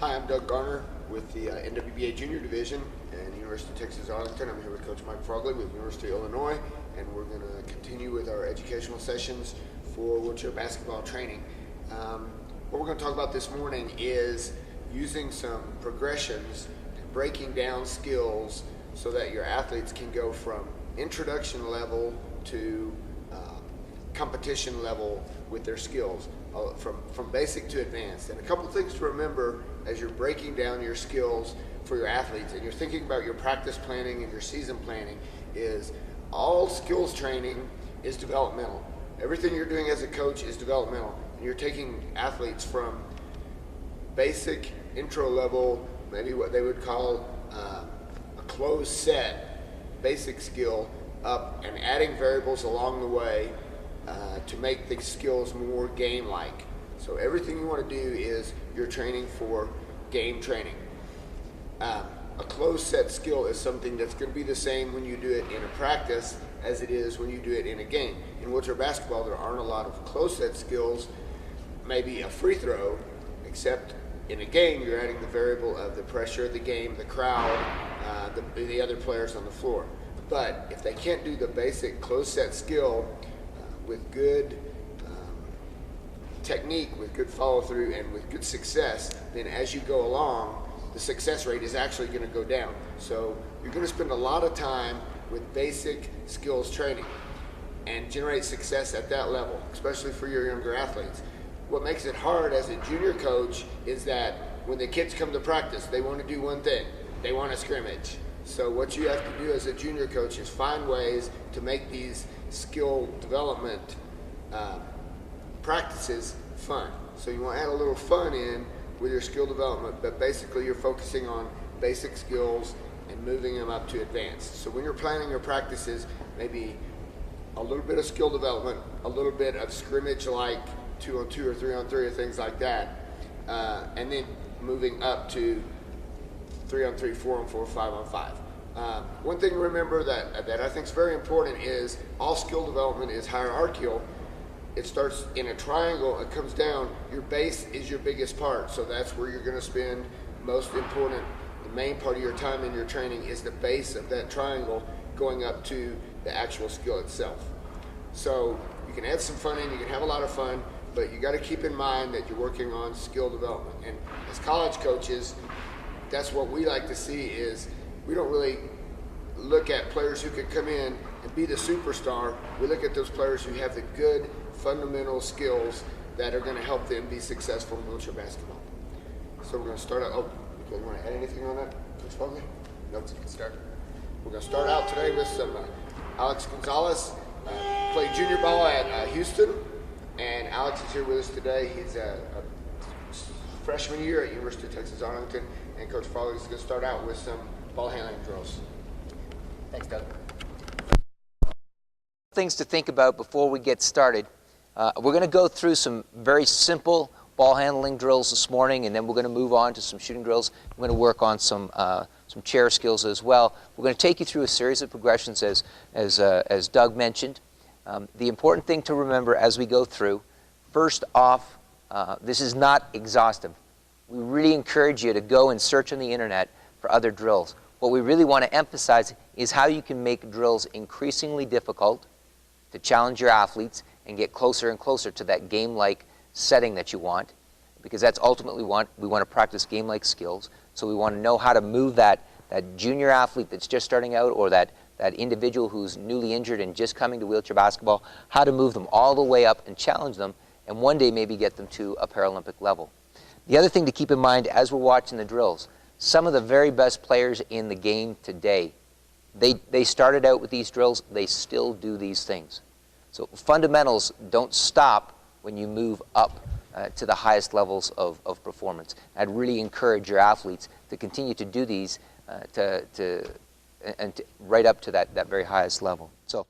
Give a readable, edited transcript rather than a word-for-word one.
Hi, I'm Doug Garner with the NWBA Junior Division and University of Texas Arlington. I'm here with Coach Mike Frogley with University of Illinois, and we're going to continue with our educational sessions for wheelchair basketball training. What we're going to talk about this morning is using some progressions and breaking down skills so that your athletes can go from introduction level to competition level with their skills, from basic to advanced. And a couple things to remember as you're breaking down your skills for your athletes and you're thinking about your practice planning and your season planning is all skills training is developmental. Everything you're doing as a coach is developmental. And you're taking athletes from basic intro level, maybe what they would call a closed set basic skill, up and adding variables along the way to make the skills more game-like. So everything you want to do is you're training for game training. A closed set skill is something that's going to be the same when you do it in a practice as it is when you do it in a game. In wheelchair basketball, there aren't a lot of closed set skills, maybe a free throw, except in a game you're adding the variable of the pressure of the game, the crowd, the other players on the floor. But if they can't do the basic closed set skill with good technique, with good follow through, and with good success, then as you go along, the success rate is actually going to go down. So you're going to spend a lot of time with basic skills training and generate success at that level, especially for your younger athletes. What makes it hard as a junior coach is that when the kids come to practice, they want to do one thing: they want to scrimmage. So what you have to do as a junior coach is find ways to make these skill development practices fun. So you want to add a little fun in with your skill development, but basically you're focusing on basic skills and moving them up to advanced. So when you're planning your practices, maybe a little bit of skill development, a little bit of scrimmage like 2-on-2 or 3-on-3 or things like that, and then moving up to 3-on-3, 4-on-4, 5-on-5. One thing to remember that I think is very important is all skill development is hierarchical. It starts in a triangle, it comes down, your base is your biggest part, so that's where you're going to spend most important, the main part of your time in your training is the base of that triangle going up to the actual skill itself. So you can add some fun in, you can have a lot of fun, but you got to keep in mind that you're working on skill development. And as college coaches, that's what we like to see is we don't really look at players who can come in and be the superstar. We look at those players who have the good fundamental skills that are going to help them be successful in wheelchair basketball. So we're going to start out. Oh, you want to add anything on that, Coach Frogley? No, you can start. We're going to start out today with some Alex Gonzalez. Played junior ball at Houston, and Alex is here with us today. He's a freshman year at University of Texas Arlington, and Coach Frogley is going to start out with some ball handling drills. Thanks, Doug. Things to think about before we get started. We're going to go through some very simple ball handling drills this morning, and then we're going to move on to some shooting drills. We're going to work on some chair skills as well. We're going to take you through a series of progressions as Doug mentioned. The important thing to remember as we go through, first off, this is not exhaustive. We really encourage you to go and search on the internet for other drills. What we really want to emphasize is how you can make drills increasingly difficult to challenge your athletes and get closer and closer to that game-like setting that you want, because that's ultimately what we want to practice game-like skills. So we want to know how to move that junior athlete that's just starting out, or that individual who's newly injured and just coming to wheelchair basketball, how to move them all the way up and challenge them, and one day maybe get them to a Paralympic level. The other thing to keep in mind as we're watching the drills, some of the very best players in the game today, they started out with these drills, they still do these things. So fundamentals don't stop when you move up to the highest levels of performance. I'd really encourage your athletes to continue to do these right up to that very highest level. So